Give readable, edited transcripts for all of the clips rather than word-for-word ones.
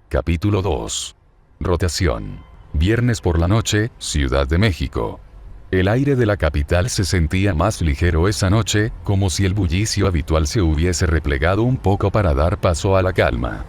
Capítulo 2. Rotación. Viernes por la noche, Ciudad de México. El aire de la capital se sentía más ligero esa noche, como si el bullicio habitual se hubiese replegado un poco para dar paso a la calma.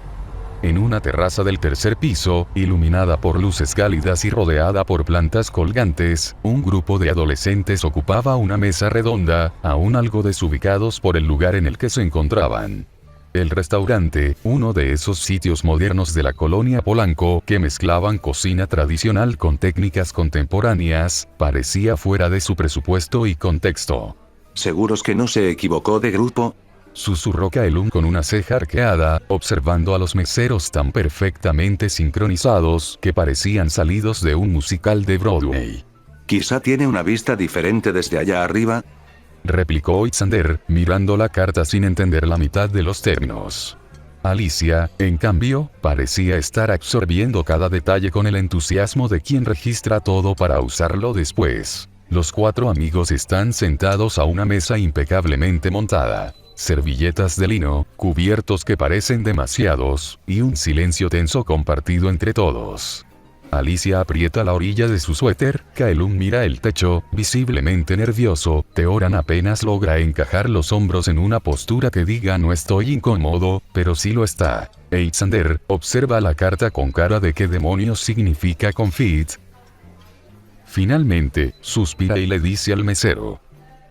En una terraza del tercer piso, iluminada por luces cálidas y rodeada por plantas colgantes, un grupo de adolescentes ocupaba una mesa redonda, aún algo desubicados por el lugar en el que se encontraban. El restaurante, uno de esos sitios modernos de la colonia Polanco que mezclaban cocina tradicional con técnicas contemporáneas, parecía fuera de su presupuesto y contexto. ¿Seguros que no se equivocó de grupo?, susurró Kaelum con una ceja arqueada, observando a los meseros tan perfectamente sincronizados que parecían salidos de un musical de Broadway. ¿Quizá tiene una vista diferente desde allá arriba?, replicó Itzander, mirando la carta sin entender la mitad de los términos. Alicia, en cambio, parecía estar absorbiendo cada detalle con el entusiasmo de quien registra todo para usarlo después. Los cuatro amigos están sentados a una mesa impecablemente montada. Servilletas de lino, cubiertos que parecen demasiados, y un silencio tenso compartido entre todos. Alicia aprieta la orilla de su suéter, Kaelum mira el techo, visiblemente nervioso, Teoran apenas logra encajar los hombros en una postura que diga no estoy incómodo, pero sí lo está. Itzander observa la carta con cara de qué demonios significa confit. Finalmente, suspira y le dice al mesero.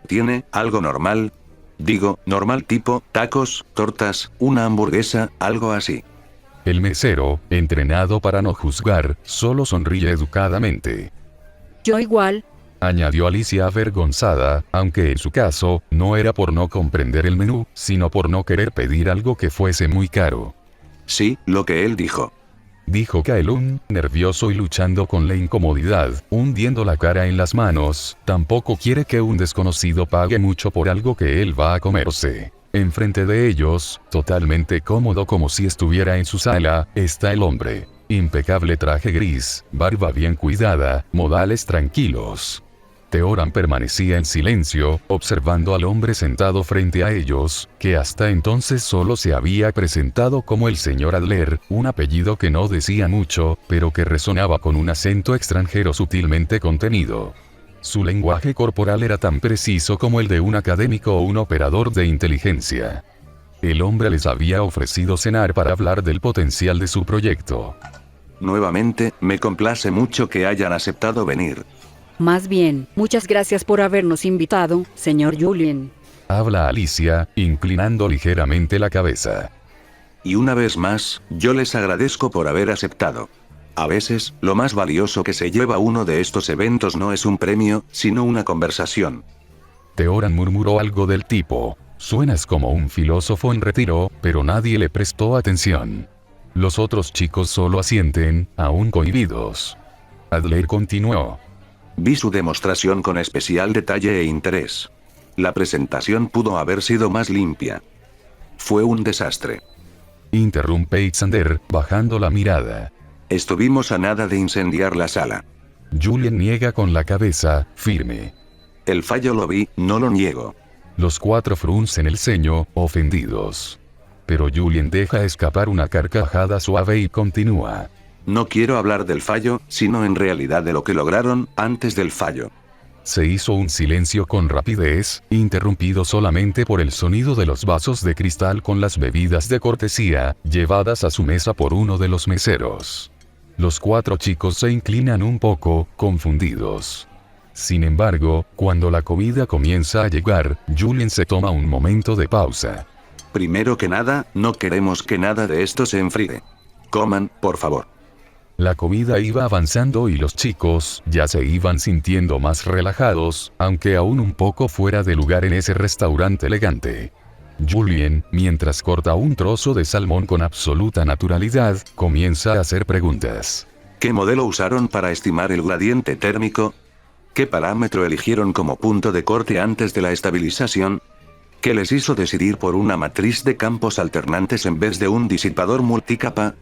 ¿Tiene algo normal? Digo, normal tipo, tacos, tortas, una hamburguesa, algo así. El mesero, entrenado para no juzgar, solo sonríe educadamente. Yo igual, añadió Alicia avergonzada, aunque en su caso, no era por no comprender el menú, sino por no querer pedir algo que fuese muy caro. Sí, lo que él dijo. Dijo Kaelum, nervioso y luchando con la incomodidad, hundiendo la cara en las manos, tampoco quiere que un desconocido pague mucho por algo que él va a comerse. Enfrente de ellos, totalmente cómodo como si estuviera en su sala, está el hombre. Impecable traje gris, barba bien cuidada, modales tranquilos. Teoran permanecía en silencio, observando al hombre sentado frente a ellos, que hasta entonces solo se había presentado como el señor Adler, un apellido que no decía mucho, pero que resonaba con un acento extranjero sutilmente contenido. Su lenguaje corporal era tan preciso como el de un académico o un operador de inteligencia. El hombre les había ofrecido cenar para hablar del potencial de su proyecto. Nuevamente, me complace mucho que hayan aceptado venir. más bien, muchas gracias por habernos invitado, señor Julien. Habla Alicia, inclinando ligeramente la cabeza. Y una vez más, yo les agradezco por haber aceptado. A veces, lo más valioso que se lleva uno de estos eventos no es un premio, sino una conversación. Teoran murmuró algo del tipo, suenas como un filósofo en retiro, pero nadie le prestó atención. Los otros chicos solo asienten, aún cohibidos. Adler continuó. Vi su demostración con especial detalle e interés. La presentación pudo haber sido más limpia. Fue un desastre. Interrumpe Itzander, bajando la mirada. Estuvimos a nada de incendiar la sala. Julien niega con la cabeza, firme. El fallo lo vi, no lo niego. Los cuatro fruncen el ceño, ofendidos. Pero Julien deja escapar una carcajada suave y continúa. No quiero hablar del fallo, sino en realidad de lo que lograron antes del fallo. Se hizo un silencio con rapidez, interrumpido solamente por el sonido de los vasos de cristal con las bebidas de cortesía, llevadas a su mesa por uno de los meseros. Los cuatro chicos se inclinan un poco, confundidos. Sin embargo, cuando la comida comienza a llegar, Julien se toma un momento de pausa. Primero que nada, no queremos que nada de esto se enfríe. Coman, por favor. La comida iba avanzando y los chicos ya se iban sintiendo más relajados, aunque aún un poco fuera de lugar en ese restaurante elegante. Julien, mientras corta un trozo de salmón con absoluta naturalidad, comienza a hacer preguntas. ¿Qué modelo usaron para estimar el gradiente térmico? ¿Qué parámetro eligieron como punto de corte antes de la estabilización? ¿Qué les hizo decidir por una matriz de campos alternantes en vez de un disipador multicapa?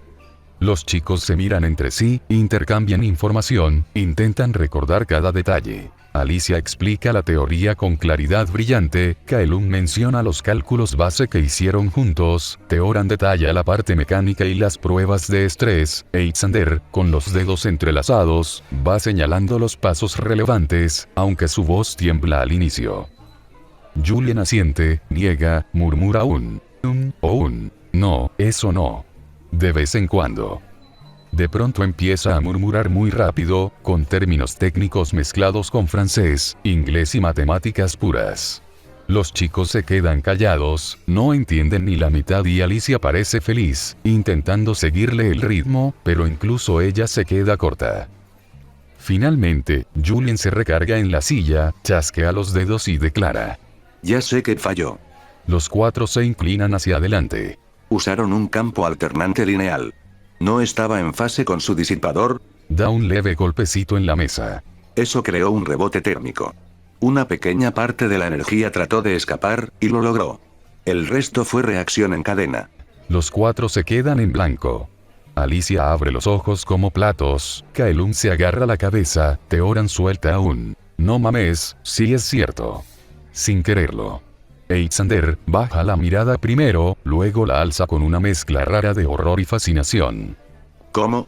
Los chicos se miran entre sí, intercambian información, intentan recordar cada detalle. Alicia explica la teoría con claridad brillante, Kaelum menciona los cálculos base que hicieron juntos, Teoran detalla la parte mecánica y las pruebas de estrés, e Xander, con los dedos entrelazados, va señalando los pasos relevantes, aunque su voz tiembla al inicio. Julien asiente, niega, murmura un no, eso no. De vez en cuando. De pronto empieza a murmurar muy rápido, con términos técnicos mezclados con francés, inglés y matemáticas puras. Los chicos se quedan callados, no entienden ni la mitad y Alicia parece feliz, intentando seguirle el ritmo, pero incluso ella se queda corta. Finalmente, Julien se recarga en la silla, chasquea los dedos y declara: Ya sé que falló. Los 4 se inclinan hacia adelante. Usaron un campo alternante lineal. No estaba en fase con su disipador. Da un leve golpecito en la mesa. Eso creó un rebote térmico. Una pequeña parte de la energía trató de escapar, y lo logró. El resto fue reacción en cadena. Los 4 se quedan en blanco. Alicia abre los ojos como platos, Kaelum se agarra la cabeza, Teoran suelta un no mames, sí es cierto. Sin quererlo. Xander baja la mirada primero, luego la alza con una mezcla rara de horror y fascinación. ¿Cómo?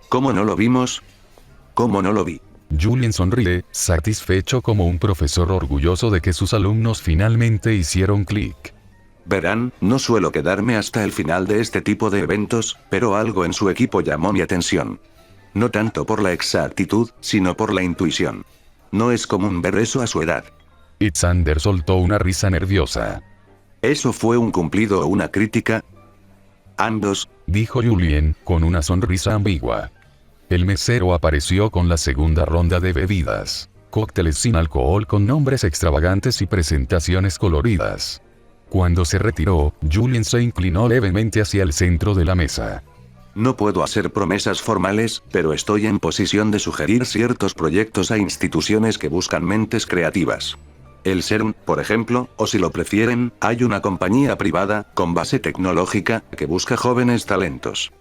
¿Cómo no lo vimos? ¿Cómo no lo vi? Julien sonríe, satisfecho como un profesor orgulloso de que sus alumnos finalmente hicieron clic. Verán, no suelo quedarme hasta el final de este tipo de eventos, pero algo en su equipo llamó mi atención. No tanto por la exactitud, sino por la intuición. No es común ver eso a su edad. Xander soltó una risa nerviosa. ¿Eso fue un cumplido o una crítica? Ambos, dijo Julien, con una sonrisa ambigua. El mesero apareció con la segunda ronda de bebidas. Cócteles sin alcohol con nombres extravagantes y presentaciones coloridas. Cuando se retiró, Julien se inclinó levemente hacia el centro de la mesa. No puedo hacer promesas formales, pero estoy en posición de sugerir ciertos proyectos a instituciones que buscan mentes creativas. El CERN, por ejemplo, o si lo prefieren, hay una compañía privada, con base tecnológica, que busca jóvenes talentos.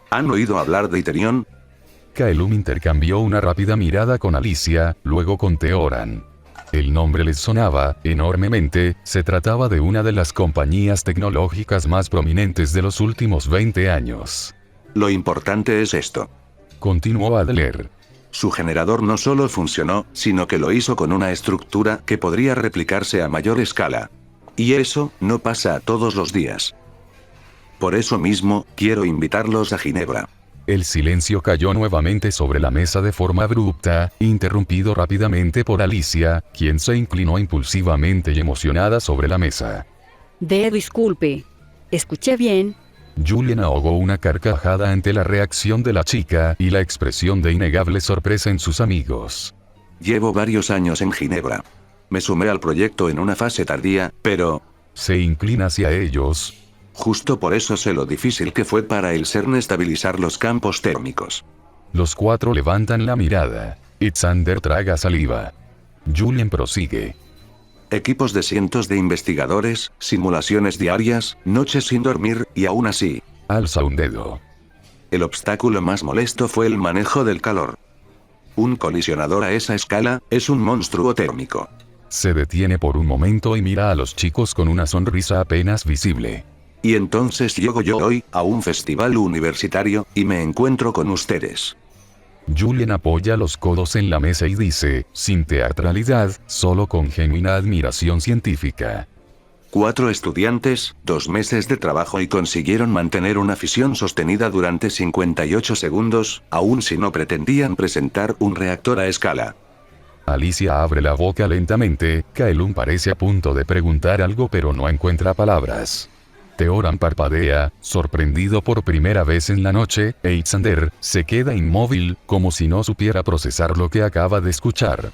¿Han oído hablar de Iterion? Kaelum intercambió una rápida mirada con Alicia, luego con Teoran. El nombre les sonaba, enormemente, se trataba de una de las compañías tecnológicas más prominentes de los últimos 20 años. Lo importante es esto. Continuó Adler. Su generador no solo funcionó, sino que lo hizo con una estructura que podría replicarse a mayor escala. Y eso, no pasa todos los días. Por eso mismo, quiero invitarlos a Ginebra. El silencio cayó nuevamente sobre la mesa de forma abrupta, interrumpido rápidamente por Alicia, quien se inclinó impulsivamente y emocionada sobre la mesa. Disculpe. ¿Escuché bien? Julien ahogó una carcajada ante la reacción de la chica y la expresión de innegable sorpresa en sus amigos. Llevo varios años en Ginebra. Me sumé al proyecto en una fase tardía, pero... Se inclina hacia ellos. Justo por eso sé lo difícil que fue para el CERN estabilizar los campos térmicos. Los 4 levantan la mirada. Xander traga saliva. Julien prosigue. Equipos de cientos de investigadores, simulaciones diarias, noches sin dormir, y aún así. Alza un dedo. El obstáculo más molesto fue el manejo del calor. Un colisionador a esa escala, es un monstruo térmico. Se detiene por un momento y mira a los chicos con una sonrisa apenas visible. Y entonces llego yo hoy, a un festival universitario, y me encuentro con ustedes. Julien apoya los codos en la mesa y dice, sin teatralidad, solo con genuina admiración científica. 4 estudiantes, 2 meses de trabajo y consiguieron mantener una fisión sostenida durante 58 segundos, aun si no pretendían presentar un reactor a escala. Alicia abre la boca lentamente, Kaelum parece a punto de preguntar algo pero no encuentra palabras. Teoran parpadea, sorprendido por primera vez en la noche, e Xander se queda inmóvil, como si no supiera procesar lo que acaba de escuchar.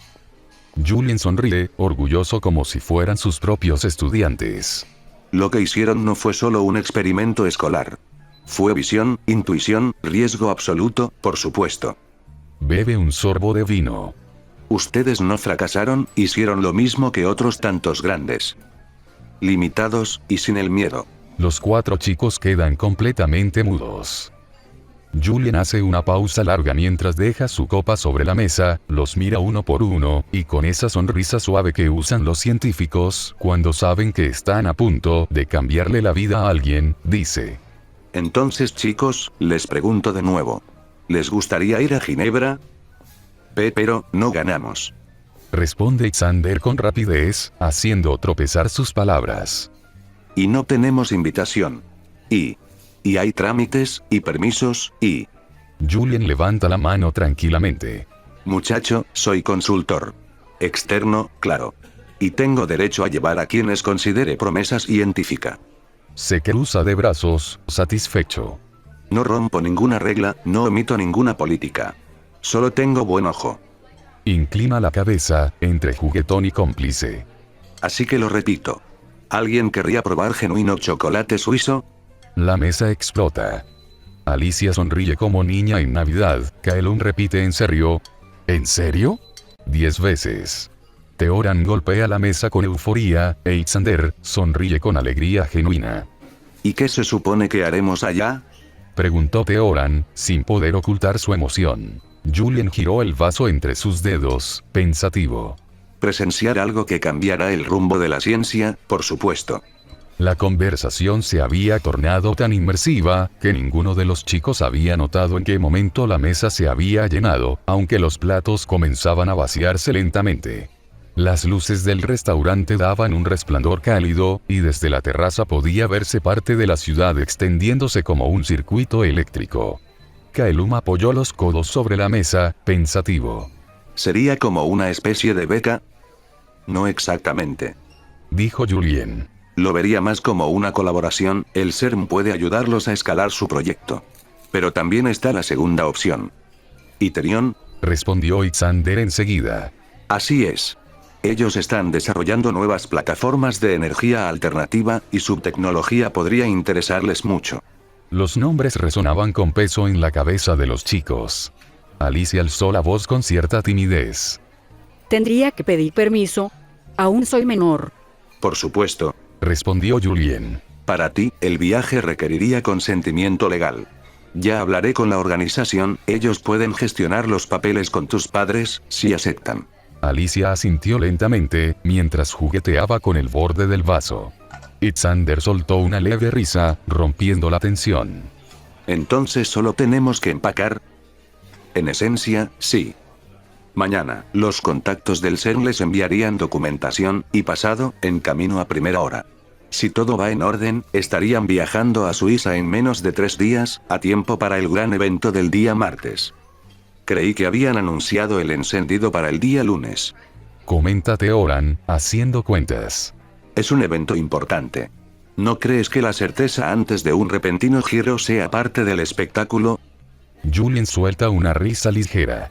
Julien sonríe, orgulloso como si fueran sus propios estudiantes. Lo que hicieron no fue solo un experimento escolar. Fue visión, intuición, riesgo absoluto, por supuesto. Bebe un sorbo de vino. Ustedes no fracasaron, hicieron lo mismo que otros tantos grandes. Limitados, y sin el miedo. Los 4 chicos quedan completamente mudos. Julien hace una pausa larga mientras deja su copa sobre la mesa, los mira uno por uno, y con esa sonrisa suave que usan los científicos cuando saben que están a punto de cambiarle la vida a alguien, dice: Entonces chicos, les pregunto de nuevo. ¿Les gustaría ir a Ginebra? Pero, no ganamos. Responde Xander con rapidez, haciendo tropezar sus palabras. Y no tenemos invitación. Y hay trámites, y permisos, y... Julien levanta la mano tranquilamente. Muchacho, soy consultor. Externo, claro. Y tengo derecho a llevar a quienes considere promesa científica. Se cruza de brazos, satisfecho. No rompo ninguna regla, no omito ninguna política. Solo tengo buen ojo. Inclina la cabeza, entre juguetón y cómplice. Así que lo repito. ¿Alguien querría probar genuino chocolate suizo? La mesa explota. Alicia sonríe como niña en Navidad. Kaelum repite en serio. ¿En serio? 10 veces. Teoran golpea la mesa con euforía, e Xander sonríe con alegría genuina. ¿Y qué se supone que haremos allá? Preguntó Teoran, sin poder ocultar su emoción. Julien giró el vaso entre sus dedos, pensativo. Presenciar algo que cambiará el rumbo de la ciencia, por supuesto. La conversación se había tornado tan inmersiva, que ninguno de los chicos había notado en qué momento la mesa se había llenado, aunque los platos comenzaban a vaciarse lentamente. Las luces del restaurante daban un resplandor cálido, y desde la terraza podía verse parte de la ciudad extendiéndose como un circuito eléctrico. Kaelum apoyó los codos sobre la mesa, pensativo. ¿Sería como una especie de beca? No exactamente. Dijo Julien. Lo vería más como una colaboración, el CERN puede ayudarlos a escalar su proyecto. Pero también está la segunda opción. ¿Iterion? Respondió Xander enseguida. Así es. Ellos están desarrollando nuevas plataformas de energía alternativa, y su tecnología podría interesarles mucho. Los nombres resonaban con peso en la cabeza de los chicos. Alicia alzó la voz con cierta timidez. Tendría que pedir permiso. Aún soy menor. Por supuesto. Respondió Julien. Para ti, el viaje requeriría consentimiento legal. Ya hablaré con la organización, ellos pueden gestionar los papeles con tus padres, si aceptan. Alicia asintió lentamente, mientras jugueteaba con el borde del vaso. Xander soltó una leve risa, rompiendo la tensión. Entonces solo tenemos que empacar. En esencia, sí. Mañana, los contactos del CERN les enviarían documentación, y pasado, en camino a primera hora. Si todo va en orden, estarían viajando a Suiza en menos de 3 días, a tiempo para el gran evento del día martes. Creí que habían anunciado el encendido para el día lunes. Comenta Teoran, haciendo cuentas. Es un evento importante. ¿No crees que la certeza antes de un repentino giro sea parte del espectáculo? Julien suelta una risa ligera.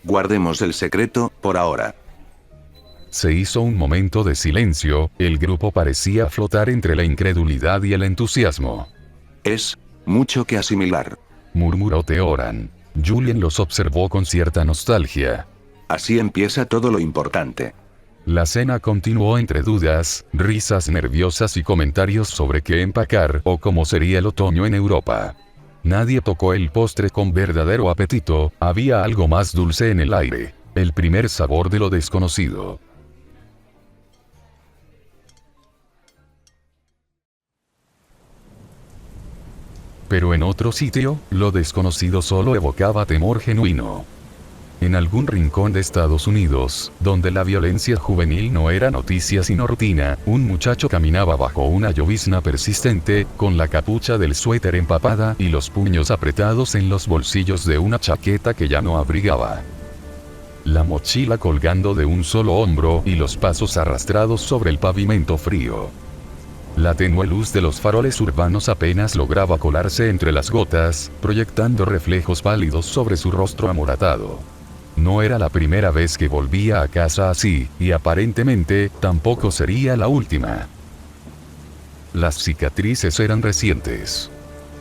Guardemos el secreto, por ahora. Se hizo un momento de silencio, el grupo parecía flotar entre la incredulidad y el entusiasmo. Es mucho que asimilar, murmuró Teoran. Julien los observó con cierta nostalgia. Así empieza todo lo importante. La cena continuó entre dudas, risas nerviosas y comentarios sobre qué empacar o cómo sería el otoño en Europa. Nadie tocó el postre con verdadero apetito, había algo más dulce en el aire, el primer sabor de lo desconocido. Pero en otro sitio, lo desconocido solo evocaba temor genuino. En algún rincón de Estados Unidos, donde la violencia juvenil no era noticia sino rutina, un muchacho caminaba bajo una llovizna persistente, con la capucha del suéter empapada y los puños apretados en los bolsillos de una chaqueta que ya no abrigaba. La mochila colgando de un solo hombro y los pasos arrastrados sobre el pavimento frío. La tenue luz de los faroles urbanos apenas lograba colarse entre las gotas, proyectando reflejos pálidos sobre su rostro amoratado. No era la primera vez que volvía a casa así, y aparentemente, tampoco sería la última. Las cicatrices eran recientes.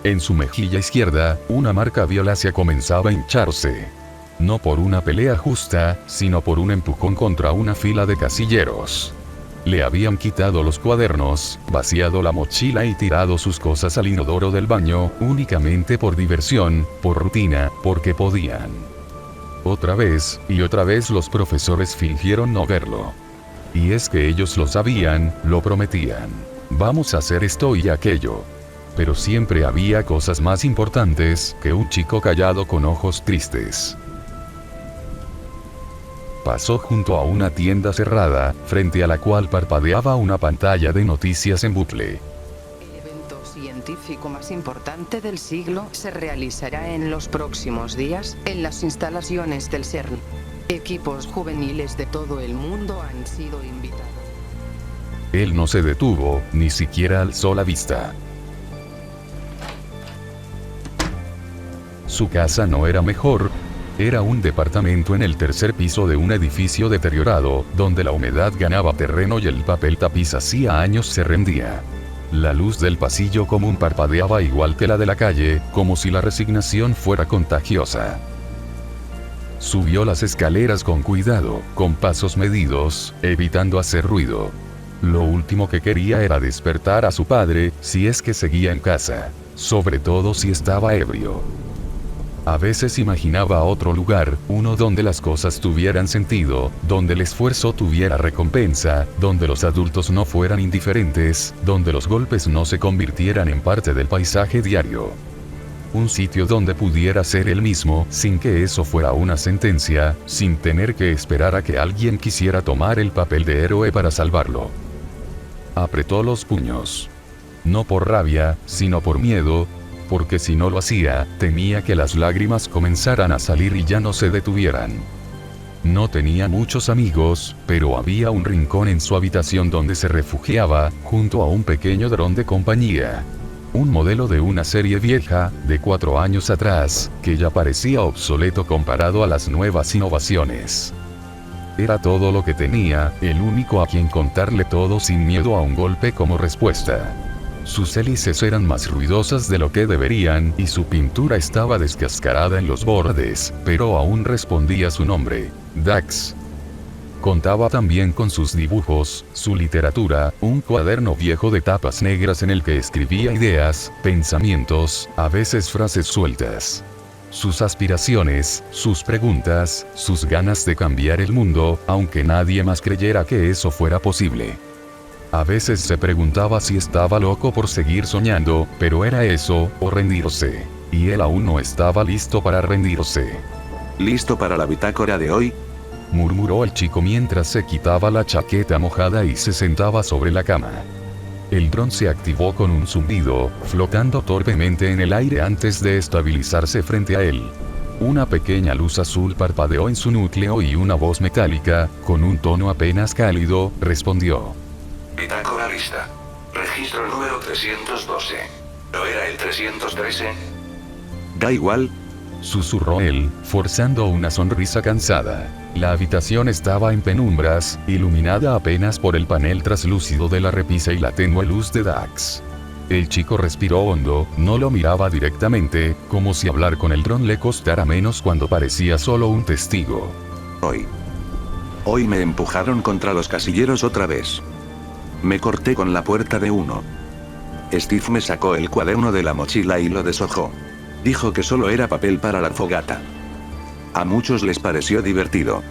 En su mejilla izquierda, una marca violácea comenzaba a hincharse. No por una pelea justa, sino por un empujón contra una fila de casilleros. Le habían quitado los cuadernos, vaciado la mochila y tirado sus cosas al inodoro del baño, únicamente por diversión, por rutina, porque podían. Otra vez, y otra vez los profesores fingieron no verlo. Y es que ellos lo sabían, lo prometían. Vamos a hacer esto y aquello. Pero siempre había cosas más importantes que un chico callado con ojos tristes. Pasó junto a una tienda cerrada, frente a la cual parpadeaba una pantalla de noticias en bucle. El evento científico más importante del siglo se realizará en los próximos días, en las instalaciones del CERN. Equipos juveniles de todo el mundo han sido invitados. Él no se detuvo, ni siquiera alzó la vista. Su casa no era mejor. Era un departamento en el tercer piso de un edificio deteriorado, donde la humedad ganaba terreno y el papel tapiz hacía años se rendía. La luz del pasillo común parpadeaba igual que la de la calle, como si la resignación fuera contagiosa. Subió las escaleras con cuidado, con pasos medidos, evitando hacer ruido. Lo último que quería era despertar a su padre, si es que seguía en casa, sobre todo si estaba ebrio. A veces imaginaba otro lugar, uno donde las cosas tuvieran sentido, donde el esfuerzo tuviera recompensa, donde los adultos no fueran indiferentes, donde los golpes no se convirtieran en parte del paisaje diario. Un sitio donde pudiera ser él mismo, sin que eso fuera una sentencia, sin tener que esperar a que alguien quisiera tomar el papel de héroe para salvarlo. Apretó los puños. No por rabia, sino por miedo, porque si no lo hacía, temía que las lágrimas comenzaran a salir y ya no se detuvieran. No tenía muchos amigos, pero había un rincón en su habitación donde se refugiaba, junto a un pequeño dron de compañía. Un modelo de una serie vieja, de 4 años atrás, que ya parecía obsoleto comparado a las nuevas innovaciones. Era todo lo que tenía, el único a quien contarle todo sin miedo a un golpe como respuesta. Sus hélices eran más ruidosas de lo que deberían, y su pintura estaba descascarada en los bordes, pero aún respondía su nombre, Dax. Contaba también con sus dibujos, su literatura, un cuaderno viejo de tapas negras en el que escribía ideas, pensamientos, a veces frases sueltas. Sus aspiraciones, sus preguntas, sus ganas de cambiar el mundo, aunque nadie más creyera que eso fuera posible. A veces se preguntaba si estaba loco por seguir soñando, pero era eso, o rendirse. Y él aún no estaba listo para rendirse. ¿Listo para la bitácora de hoy? Murmuró el chico mientras se quitaba la chaqueta mojada y se sentaba sobre la cama. El dron se activó con un zumbido, flotando torpemente en el aire antes de estabilizarse frente a él. Una pequeña luz azul parpadeó en su núcleo y una voz metálica, con un tono apenas cálido, respondió. Bitácora lista. Registro número 312. ¿No era el 313? Da igual. Susurró él, forzando una sonrisa cansada. La habitación estaba en penumbras, iluminada apenas por el panel traslúcido de la repisa y la tenue luz de Dax. El chico respiró hondo, no lo miraba directamente, como si hablar con el dron le costara menos cuando parecía solo un testigo. Hoy me empujaron contra los casilleros otra vez. Me corté con la puerta de uno. Steve me sacó el cuaderno de la mochila y lo deshojó. Dijo que solo era papel para la fogata. A muchos les pareció divertido.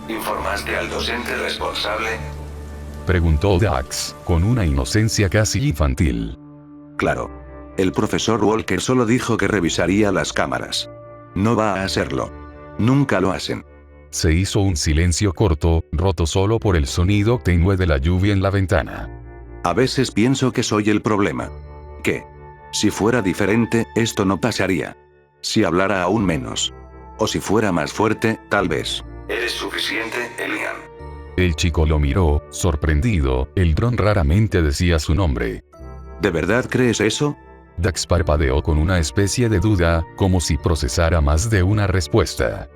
¿Informaste al docente responsable? Preguntó Dax, con una inocencia casi infantil. Claro. El profesor Walker solo dijo que revisaría las cámaras. No va a hacerlo. Nunca lo hacen. Se hizo un silencio corto, roto solo por el sonido tenue de la lluvia en la ventana. A veces pienso que soy el problema. ¿Qué? Si fuera diferente, esto no pasaría. Si hablara aún menos. O si fuera más fuerte, tal vez. ¿Eres suficiente, Elian? El chico lo miró, sorprendido, el dron raramente decía su nombre. ¿De verdad crees eso? Dax parpadeó con una especie de duda, como si procesara más de una respuesta.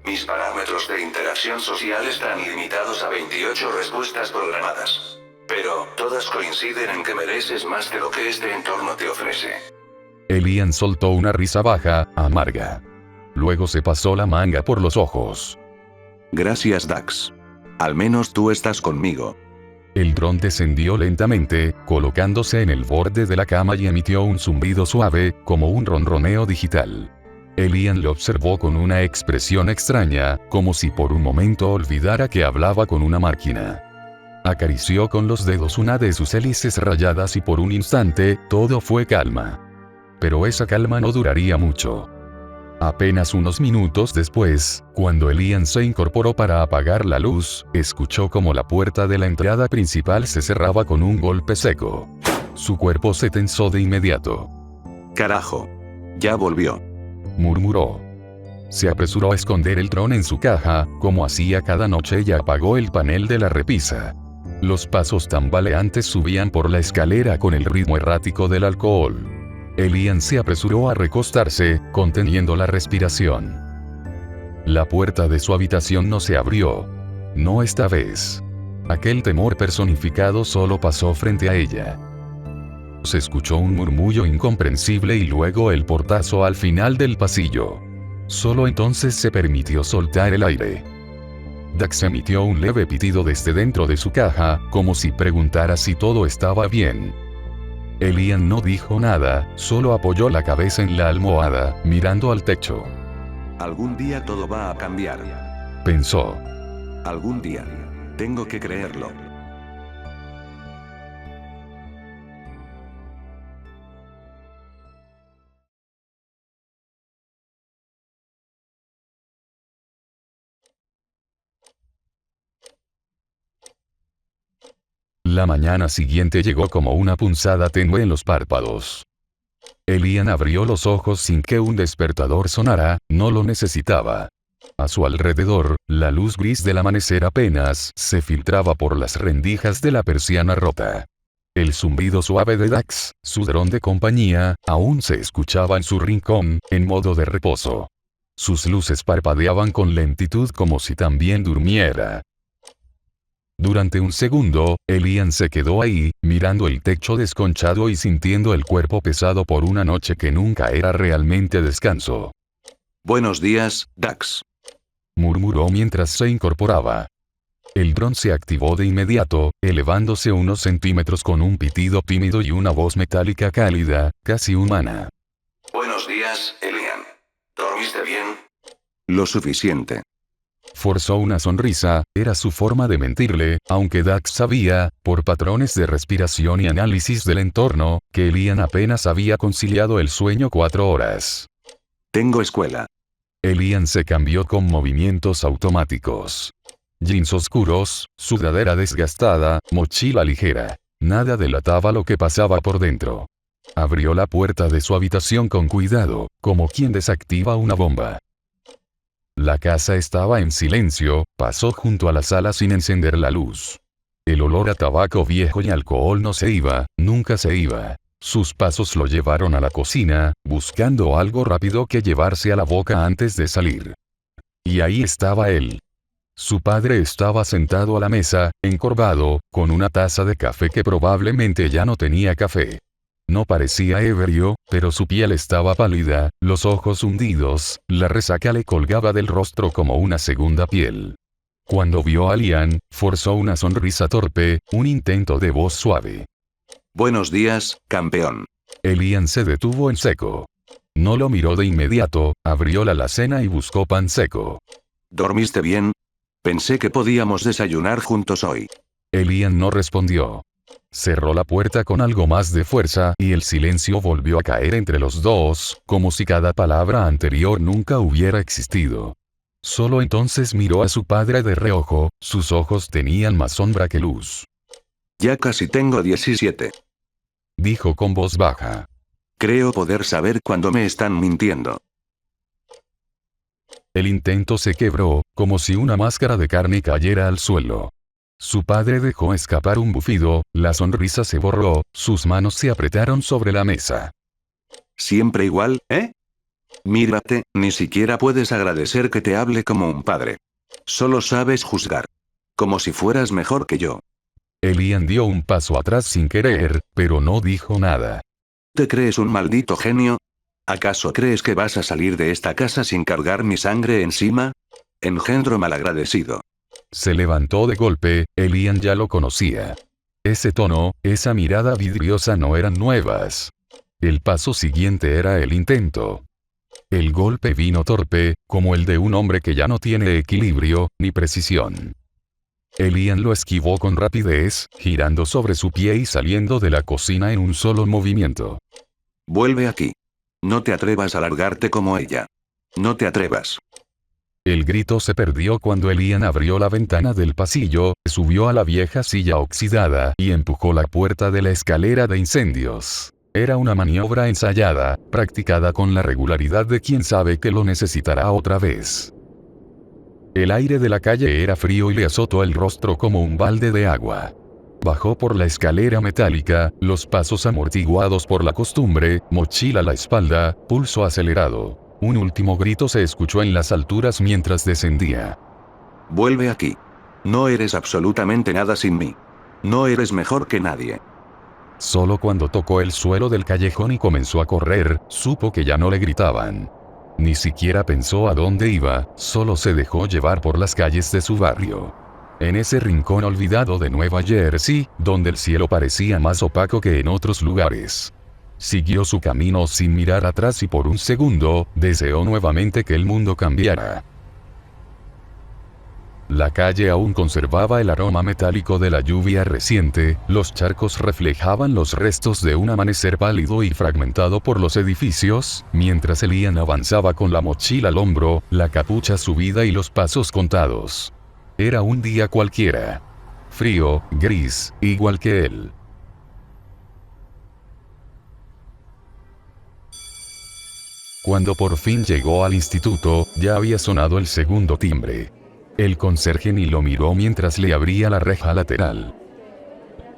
Mis parámetros de interacción social están limitados a 28 respuestas programadas. Pero, todas coinciden en que mereces más de lo que este entorno te ofrece. Elian soltó una risa baja, amarga. Luego se pasó la manga por los ojos. Gracias, Dax. Al menos tú estás conmigo. El dron descendió lentamente, colocándose en el borde de la cama y emitió un zumbido suave, como un ronroneo digital. Elian lo observó con una expresión extraña, como si por un momento olvidara que hablaba con una máquina. Acarició con los dedos una de sus hélices rayadas y por un instante, todo fue calma. Pero esa calma no duraría mucho. Apenas unos minutos después, cuando Elian se incorporó para apagar la luz, escuchó como la puerta de la entrada principal se cerraba con un golpe seco. Su cuerpo se tensó de inmediato. Carajo. Ya volvió. Murmuró. Se apresuró a esconder el dron en su caja, como hacía cada noche, y apagó el panel de la repisa. Los pasos tambaleantes subían por la escalera con el ritmo errático del alcohol. Elian se apresuró a recostarse, conteniendo la respiración. La puerta de su habitación no se abrió. No esta vez. Aquel temor personificado solo pasó frente a ella. Se escuchó un murmullo incomprensible y luego el portazo al final del pasillo. Solo entonces se permitió soltar el aire. Dax emitió un leve pitido desde dentro de su caja, como si preguntara si todo estaba bien. Elian no dijo nada, solo apoyó la cabeza en la almohada, mirando al techo. Algún día todo va a cambiar. Pensó. Algún día. Tengo que creerlo. La mañana siguiente llegó como una punzada tenue en los párpados. Elian abrió los ojos sin que un despertador sonara, no lo necesitaba. A su alrededor, la luz gris del amanecer apenas se filtraba por las rendijas de la persiana rota. El zumbido suave de Dax, su dron de compañía, aún se escuchaba en su rincón, en modo de reposo. Sus luces parpadeaban con lentitud como si también durmiera. Durante un segundo, Elian se quedó ahí, mirando el techo desconchado y sintiendo el cuerpo pesado por una noche que nunca era realmente descanso. Buenos días, Dax. Murmuró mientras se incorporaba. El dron se activó de inmediato, elevándose unos centímetros con un pitido tímido y una voz metálica cálida, casi humana. Buenos días, Elian. ¿Dormiste bien? Lo suficiente. Forzó una sonrisa, era su forma de mentirle, aunque Dax sabía, por patrones de respiración y análisis del entorno, que Elian apenas había conciliado el sueño 4 horas. Tengo escuela. Elian se cambió con movimientos automáticos. Jeans oscuros, sudadera desgastada, mochila ligera. Nada delataba lo que pasaba por dentro. Abrió la puerta de su habitación con cuidado, como quien desactiva una bomba. La casa estaba en silencio, pasó junto a la sala sin encender la luz. El olor a tabaco viejo y alcohol no se iba, nunca se iba. Sus pasos lo llevaron a la cocina, buscando algo rápido que llevarse a la boca antes de salir. Y ahí estaba él. Su padre estaba sentado a la mesa, encorvado, con una taza de café que probablemente ya no tenía café. No parecía ebrio, pero su piel estaba pálida, los ojos hundidos, la resaca le colgaba del rostro como una segunda piel. Cuando vio a Elian, forzó una sonrisa torpe, un intento de voz suave. Buenos días, campeón. Elian se detuvo en seco. No lo miró de inmediato, abrió la alacena y buscó pan seco. ¿Dormiste bien? Pensé que podíamos desayunar juntos hoy. Elian no respondió. Cerró la puerta con algo más de fuerza y el silencio volvió a caer entre los dos, como si cada palabra anterior nunca hubiera existido. Solo entonces miró a su padre de reojo, sus ojos tenían más sombra que luz. Ya casi tengo 17. Dijo con voz baja. Creo poder saber cuando me están mintiendo. El intento se quebró, como si una máscara de carne cayera al suelo. Su padre dejó escapar un bufido, la sonrisa se borró, sus manos se apretaron sobre la mesa. Siempre igual, ¿eh? Mírate, ni siquiera puedes agradecer que te hable como un padre. Solo sabes juzgar. Como si fueras mejor que yo. Elian dio un paso atrás sin querer, pero no dijo nada. ¿Te crees un maldito genio? ¿Acaso crees que vas a salir de esta casa sin cargar mi sangre encima? Engendro malagradecido. Se levantó de golpe, Elian ya lo conocía. Ese tono, esa mirada vidriosa no eran nuevas. El paso siguiente era el intento. El golpe vino torpe, como el de un hombre que ya no tiene equilibrio, ni precisión. Elian lo esquivó con rapidez, girando sobre su pie y saliendo de la cocina en un solo movimiento. Vuelve aquí. No te atrevas a largarte como ella. No te atrevas. El grito se perdió cuando Elian abrió la ventana del pasillo, subió a la vieja silla oxidada y empujó la puerta de la escalera de incendios. Era una maniobra ensayada, practicada con la regularidad de quien sabe que lo necesitará otra vez. El aire de la calle era frío y le azotó el rostro como un balde de agua. Bajó por la escalera metálica, los pasos amortiguados por la costumbre, mochila a la espalda, pulso acelerado. Un último grito se escuchó en las alturas mientras descendía. Vuelve aquí. No eres absolutamente nada sin mí. No eres mejor que nadie. Solo cuando tocó el suelo del callejón y comenzó a correr, supo que ya no le gritaban. Ni siquiera pensó a dónde iba, solo se dejó llevar por las calles de su barrio. En ese rincón olvidado de Nueva Jersey, donde el cielo parecía más opaco que en otros lugares. Siguió su camino sin mirar atrás y por un segundo, deseó nuevamente que el mundo cambiara. La calle aún conservaba el aroma metálico de la lluvia reciente, los charcos reflejaban los restos de un amanecer pálido y fragmentado por los edificios, mientras Elian avanzaba con la mochila al hombro, la capucha subida y los pasos contados. Era un día cualquiera. Frío, gris, igual que él. Cuando por fin llegó al instituto, ya había sonado el segundo timbre. El conserje ni lo miró mientras le abría la reja lateral.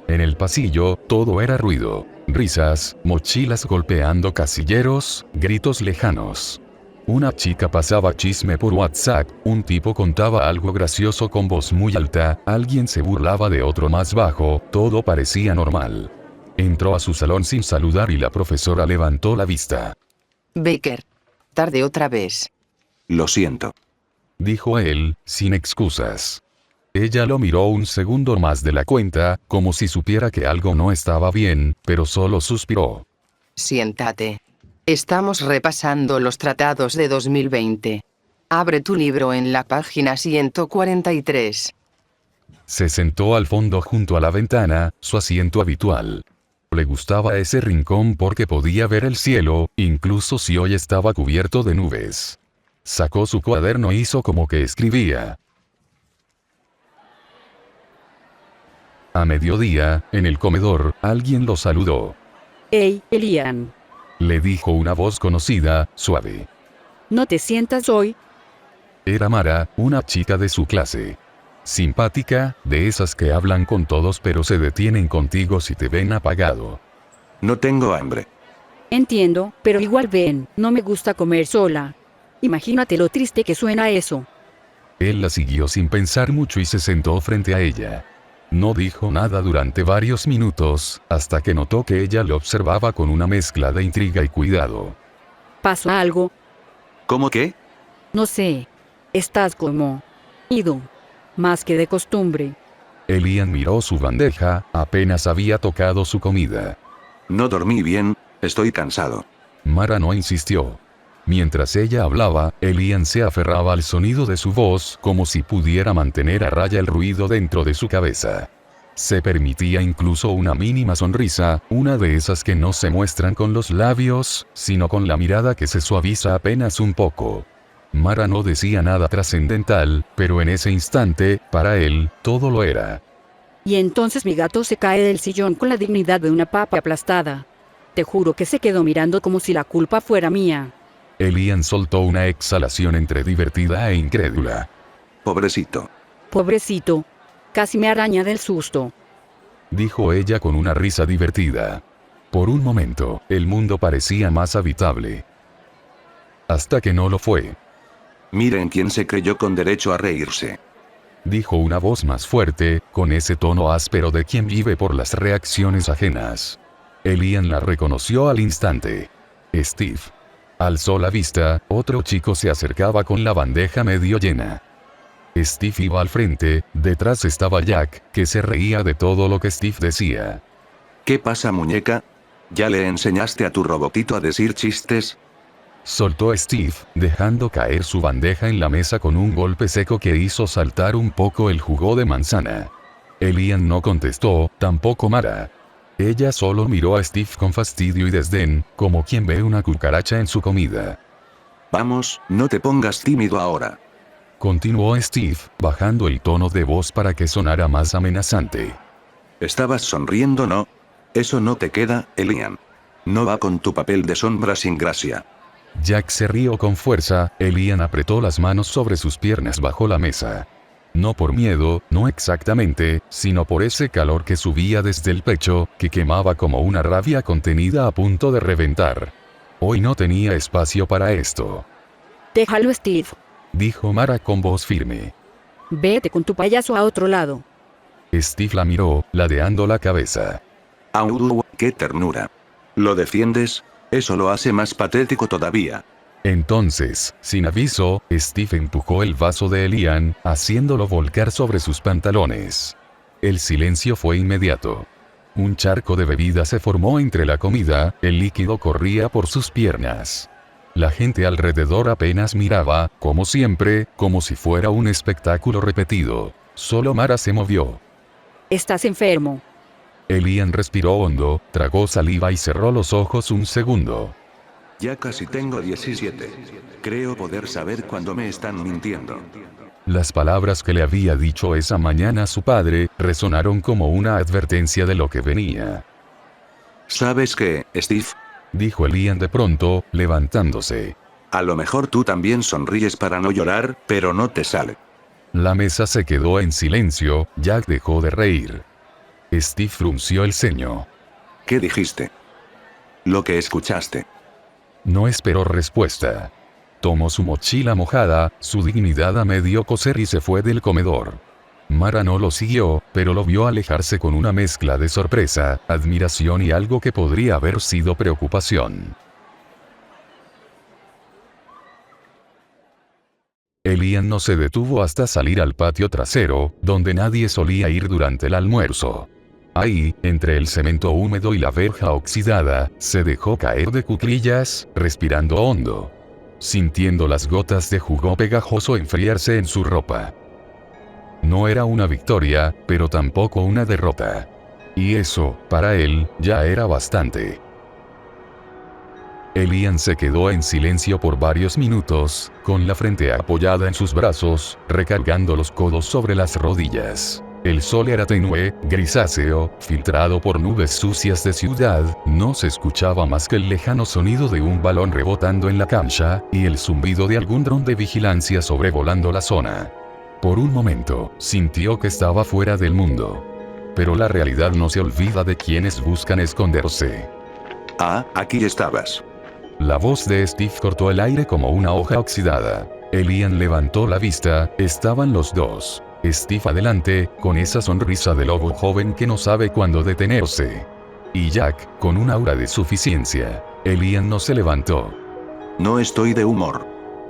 En el pasillo, todo era ruido, risas, mochilas golpeando casilleros, gritos lejanos. Una chica pasaba chisme por WhatsApp, un tipo contaba algo gracioso con voz muy alta, alguien se burlaba de otro más bajo, todo parecía normal. Entró a su salón sin saludar y la profesora levantó la vista. Baker. Tarde otra vez. Lo siento. Dijo él, sin excusas. Ella lo miró un segundo más de la cuenta, como si supiera que algo no estaba bien, pero solo suspiró. Siéntate. Estamos repasando los tratados de 2020. Abre tu libro en la página 143. Se sentó al fondo junto a la ventana, su asiento habitual. Le gustaba ese rincón porque podía ver el cielo, incluso si hoy estaba cubierto de nubes. Sacó su cuaderno e hizo como que escribía. A mediodía, en el comedor, alguien lo saludó. Hey, Elian. Le dijo una voz conocida, suave. ¿No te sientas hoy? Era Mara, una chica de su clase. Simpática, de esas que hablan con todos pero se detienen contigo si te ven apagado. No tengo hambre. Entiendo, pero igual ven, no me gusta comer sola. Imagínate lo triste que suena eso. Él la siguió sin pensar mucho y se sentó frente a ella. No dijo nada durante varios minutos, hasta que notó que ella le observaba con una mezcla de intriga y cuidado. ¿Pasó algo? ¿Cómo qué? No sé. Estás como ido. Más que de costumbre. Elian miró su bandeja, apenas había tocado su comida. No dormí bien, estoy cansado. Mara no insistió. Mientras ella hablaba, Elian se aferraba al sonido de su voz como si pudiera mantener a raya el ruido dentro de su cabeza. Se permitía incluso una mínima sonrisa, una de esas que no se muestran con los labios, sino con la mirada que se suaviza apenas un poco. Mara no decía nada trascendental, pero en ese instante, para él, todo lo era. Y entonces mi gato se cae del sillón con la dignidad de una papa aplastada. Te juro que se quedó mirando como si la culpa fuera mía. Elian soltó una exhalación entre divertida e incrédula. Pobrecito. Pobrecito. Casi me araña del susto. Dijo ella con una risa divertida. Por un momento, el mundo parecía más habitable. Hasta que no lo fue. Miren quién se creyó con derecho a reírse. Dijo una voz más fuerte, con ese tono áspero de quien vive por las reacciones ajenas. Elian la reconoció al instante. Steve. Alzó la vista, otro chico se acercaba con la bandeja medio llena. Steve iba al frente, detrás estaba Jack, que se reía de todo lo que Steve decía. ¿Qué pasa, muñeca? ¿Ya le enseñaste a tu robotito a decir chistes? Soltó Steve, dejando caer su bandeja en la mesa con un golpe seco que hizo saltar un poco el jugo de manzana. Elian no contestó, tampoco Mara. Ella solo miró a Steve con fastidio y desdén, como quien ve una cucaracha en su comida. Vamos, no te pongas tímido ahora. Continuó Steve, bajando el tono de voz para que sonara más amenazante. Estabas sonriendo, ¿no? Eso no te queda, Elian. No va con tu papel de sombra sin gracia. Jack se rió con fuerza, Elian apretó las manos sobre sus piernas bajo la mesa. No por miedo, no exactamente, sino por ese calor que subía desde el pecho, que quemaba como una rabia contenida a punto de reventar. Hoy no tenía espacio para esto. Déjalo, Steve. Dijo Mara con voz firme. Vete con tu payaso a otro lado. Steve la miró, ladeando la cabeza. ¡Au! ¡Qué ternura! ¿Lo defiendes? Eso lo hace más patético todavía. Entonces, sin aviso, Steve empujó el vaso de Elian, haciéndolo volcar sobre sus pantalones. El silencio fue inmediato. Un charco de bebida se formó entre la comida, el líquido corría por sus piernas. La gente alrededor apenas miraba, como siempre, como si fuera un espectáculo repetido. Solo Mara se movió. Estás enfermo. Elian respiró hondo, tragó saliva y cerró los ojos un segundo. Ya casi tengo 17. Creo poder saber cuando me están mintiendo. Las palabras que le había dicho esa mañana su padre, resonaron como una advertencia de lo que venía. ¿Sabes qué, Steve? Dijo Elian de pronto, levantándose. A lo mejor tú también sonríes para no llorar, pero no te sale. La mesa se quedó en silencio, Jack dejó de reír. Steve frunció el ceño. ¿Qué dijiste? Lo que escuchaste. No esperó respuesta. Tomó su mochila mojada, su dignidad a medio coser y se fue del comedor. Mara no lo siguió, pero lo vio alejarse con una mezcla de sorpresa, admiración y algo que podría haber sido preocupación. Elian no se detuvo hasta salir al patio trasero, donde nadie solía ir durante el almuerzo. Ahí, entre el cemento húmedo y la verja oxidada, se dejó caer de cuclillas, respirando hondo. Sintiendo las gotas de jugo pegajoso enfriarse en su ropa. No era una victoria, pero tampoco una derrota. Y eso, para él, ya era bastante. Elian se quedó en silencio por varios minutos, con la frente apoyada en sus brazos, recargando los codos sobre las rodillas. El sol era tenue, grisáceo, filtrado por nubes sucias de ciudad, no se escuchaba más que el lejano sonido de un balón rebotando en la cancha, y el zumbido de algún dron de vigilancia sobrevolando la zona. Por un momento, sintió que estaba fuera del mundo. Pero la realidad no se olvida de quienes buscan esconderse. Ah, aquí estabas. La voz de Steve cortó el aire como una hoja oxidada. Elian levantó la vista, estaban los dos. Steve adelante, con esa sonrisa de lobo joven que no sabe cuándo detenerse. Y Jack, con un aura de suficiencia. Elian no se levantó. No estoy de humor.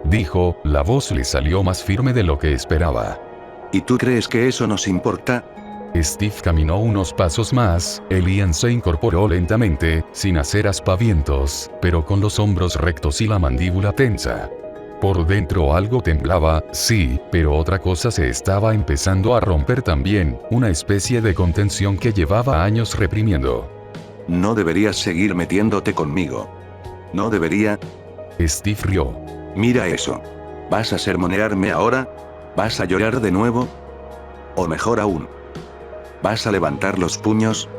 Dijo, la voz le salió más firme de lo que esperaba. ¿Y tú crees que eso nos importa? Steve caminó unos pasos más, Elian se incorporó lentamente, sin hacer aspavientos, pero con los hombros rectos y la mandíbula tensa. Por dentro algo temblaba, sí, pero otra cosa se estaba empezando a romper también, una especie de contención que llevaba años reprimiendo. No deberías seguir metiéndote conmigo. No debería. Steve rió. Mira eso. ¿Vas a sermonearme ahora? ¿Vas a llorar de nuevo? O mejor aún, ¿vas a levantar los puños?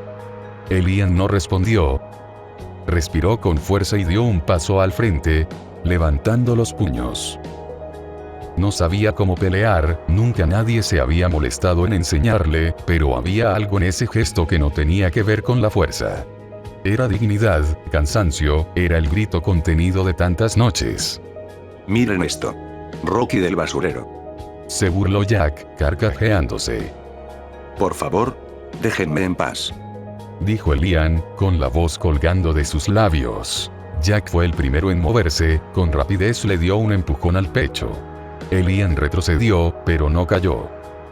Elian no respondió. Respiró con fuerza y dio un paso al frente, levantando los puños. No sabía cómo pelear, nunca nadie se había molestado en enseñarle, pero había algo en ese gesto que no tenía que ver con la fuerza. Era dignidad, cansancio, era el grito contenido de tantas noches. Miren esto. Rocky del basurero. Se burló Jack, carcajeándose. Por favor, déjenme en paz. Dijo Elian, con la voz colgando de sus labios. Jack fue el primero en moverse, con rapidez le dio un empujón al pecho. Elian retrocedió, pero no cayó.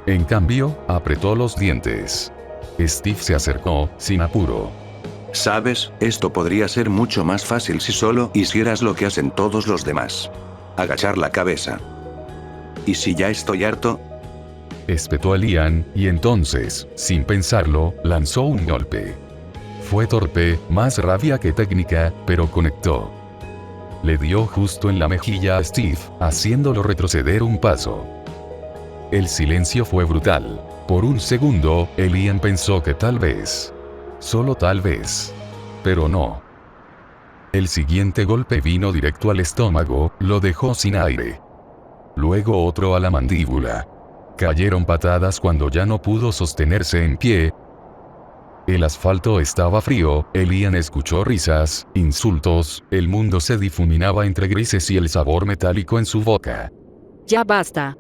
En cambio, apretó los dientes. Steve se acercó, sin apuro. Sabes, esto podría ser mucho más fácil si solo hicieras lo que hacen todos los demás. Agachar la cabeza. ¿Y si ya estoy harto? Espetó Elian, y entonces, sin pensarlo, lanzó un golpe. Fue torpe, más rabia que técnica, pero conectó. Le dio justo en la mejilla a Steve, haciéndolo retroceder un paso. El silencio fue brutal. Por un segundo, Elian pensó que tal vez. Solo tal vez. Pero no. El siguiente golpe vino directo al estómago, lo dejó sin aire. Luego otro a la mandíbula. Cayeron patadas cuando ya no pudo sostenerse en pie. El asfalto estaba frío, Elian escuchó risas, insultos, el mundo se difuminaba entre grises y el sabor metálico en su boca. Ya basta.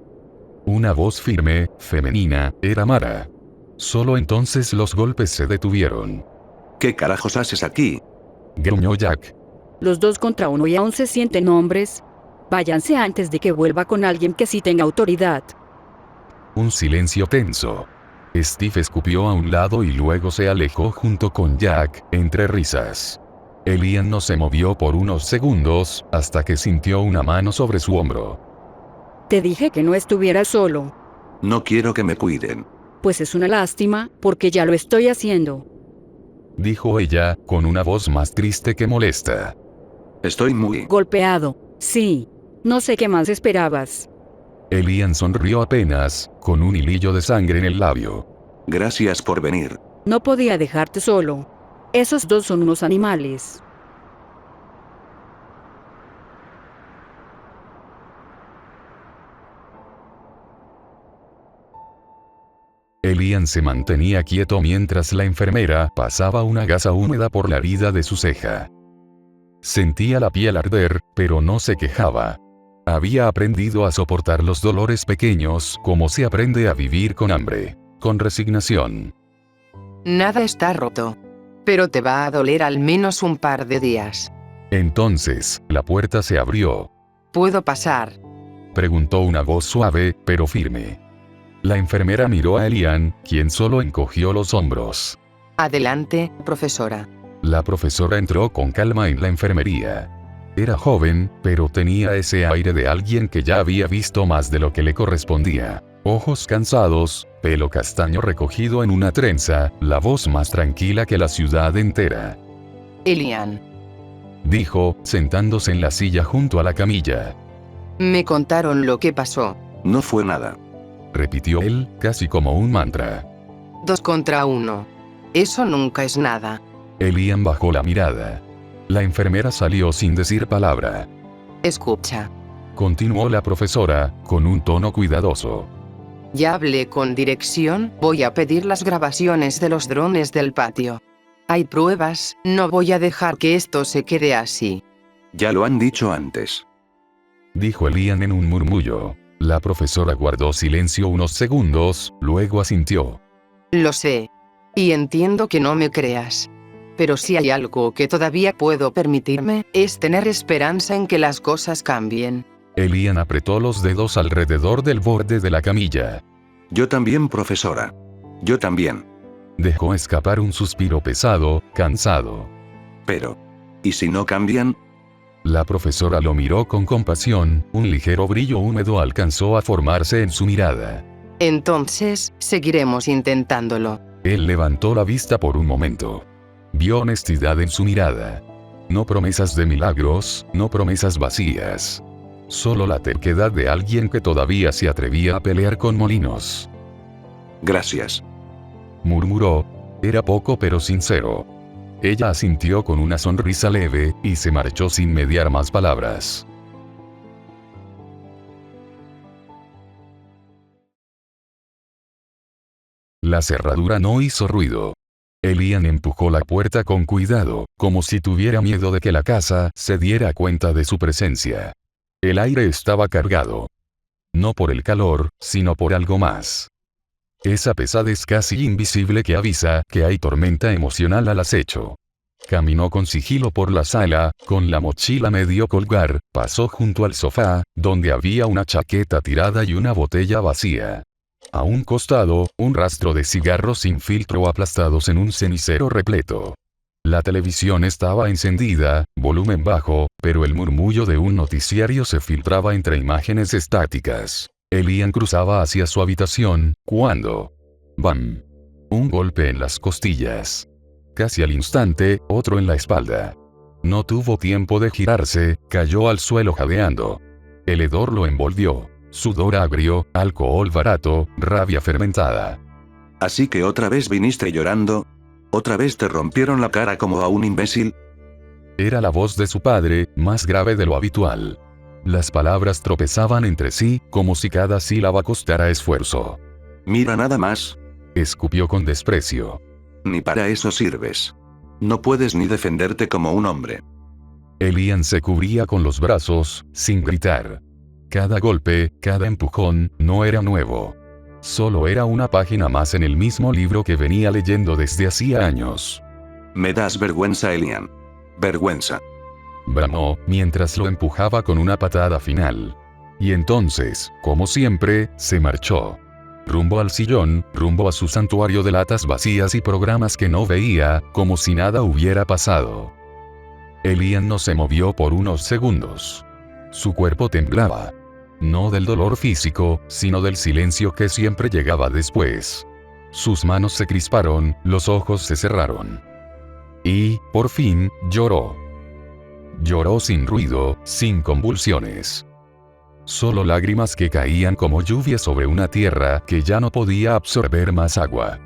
Una voz firme, femenina, era Mara. Solo entonces los golpes se detuvieron. ¿Qué carajos haces aquí? Gruñó Jack. Los 2 contra 1 y aún se sienten hombres. Váyanse antes de que vuelva con alguien que sí tenga autoridad. Un silencio tenso. Steve escupió a un lado y luego se alejó junto con Jack, entre risas. Elian no se movió por unos segundos, hasta que sintió una mano sobre su hombro. Te dije que no estuvieras solo. No quiero que me cuiden. Pues es una lástima, porque ya lo estoy haciendo. Dijo ella, con una voz más triste que molesta. Estoy muy... Golpeado. Sí. No sé qué más esperabas. Elian sonrió apenas, con un hilillo de sangre en el labio. Gracias por venir. No podía dejarte solo. Esos 2 son unos animales. Elian se mantenía quieto mientras la enfermera pasaba una gasa húmeda por la herida de su ceja. Sentía la piel arder, pero no se quejaba. Había aprendido a soportar los dolores pequeños como se aprende a vivir con hambre, con resignación. Nada está roto. Pero te va a doler al menos un par de días. Entonces, la puerta se abrió. ¿Puedo pasar? Preguntó una voz suave, pero firme. La enfermera miró a Elian, quien solo encogió los hombros. Adelante, profesora. La profesora entró con calma en la enfermería. Era joven, pero tenía ese aire de alguien que ya había visto más de lo que le correspondía. Ojos cansados, pelo castaño recogido en una trenza, la voz más tranquila que la ciudad entera. Elian. Dijo, sentándose en la silla junto a la camilla. Me contaron lo que pasó. No fue nada. Repitió él, casi como un mantra. 2 contra 1. Eso nunca es nada. Elian bajó la mirada. La enfermera salió sin decir palabra. Escucha. Continuó la profesora, con un tono cuidadoso. Ya hablé con dirección, voy a pedir las grabaciones de los drones del patio. Hay pruebas, no voy a dejar que esto se quede así. Ya lo han dicho antes. Dijo Elian en un murmullo. La profesora guardó silencio unos segundos, luego asintió. Lo sé. Y entiendo que no me creas. Pero si hay algo que todavía puedo permitirme, es tener esperanza en que las cosas cambien. Elian apretó los dedos alrededor del borde de la camilla. Yo también, profesora. Yo también. Dejó escapar un suspiro pesado, cansado. Pero... ¿y si no cambian? La profesora lo miró con compasión, un ligero brillo húmedo alcanzó a formarse en su mirada. Entonces, seguiremos intentándolo. Él levantó la vista por un momento. Vio honestidad en su mirada. No promesas de milagros, no promesas vacías. Solo la terquedad de alguien que todavía se atrevía a pelear con molinos. Gracias. Murmuró. Era poco pero sincero. Ella asintió con una sonrisa leve, y se marchó sin mediar más palabras. La cerradura no hizo ruido. Elian empujó la puerta con cuidado, como si tuviera miedo de que la casa se diera cuenta de su presencia. El aire estaba cargado. No por el calor, sino por algo más. Esa pesadez casi invisible que avisa que hay tormenta emocional al acecho. Caminó con sigilo por la sala, con la mochila medio colgar, pasó junto al sofá, donde había una chaqueta tirada y una botella vacía. A un costado, un rastro de cigarros sin filtro aplastados en un cenicero repleto. La televisión estaba encendida, volumen bajo, pero el murmullo de un noticiario se filtraba entre imágenes estáticas. Elian cruzaba hacia su habitación, cuando... ¡bam! Un golpe en las costillas. Casi al instante, otro en la espalda. No tuvo tiempo de girarse, cayó al suelo jadeando. El hedor lo envolvió. Sudor agrio, alcohol barato, rabia fermentada. Así que otra vez viniste llorando. ¿Otra vez te rompieron la cara como a un imbécil? Era la voz de su padre, más grave de lo habitual. Las palabras tropezaban entre sí, como si cada sílaba costara esfuerzo. Mira nada más. Escupió con desprecio. Ni para eso sirves. No puedes ni defenderte como un hombre. Elian se cubría con los brazos, sin gritar. Cada golpe, cada empujón, no era nuevo. Solo era una página más en el mismo libro que venía leyendo desde hacía años. Me das vergüenza, Elian. Vergüenza. Bramó, mientras lo empujaba con una patada final. Y entonces, como siempre, se marchó. Rumbo al sillón, rumbo a su santuario de latas vacías y programas que no veía, como si nada hubiera pasado. Elian no se movió por unos segundos. Su cuerpo temblaba. No del dolor físico, sino del silencio que siempre llegaba después. Sus manos se crisparon, los ojos se cerraron. Y, por fin, lloró. Lloró sin ruido, sin convulsiones. Solo lágrimas que caían como lluvia sobre una tierra que ya no podía absorber más agua.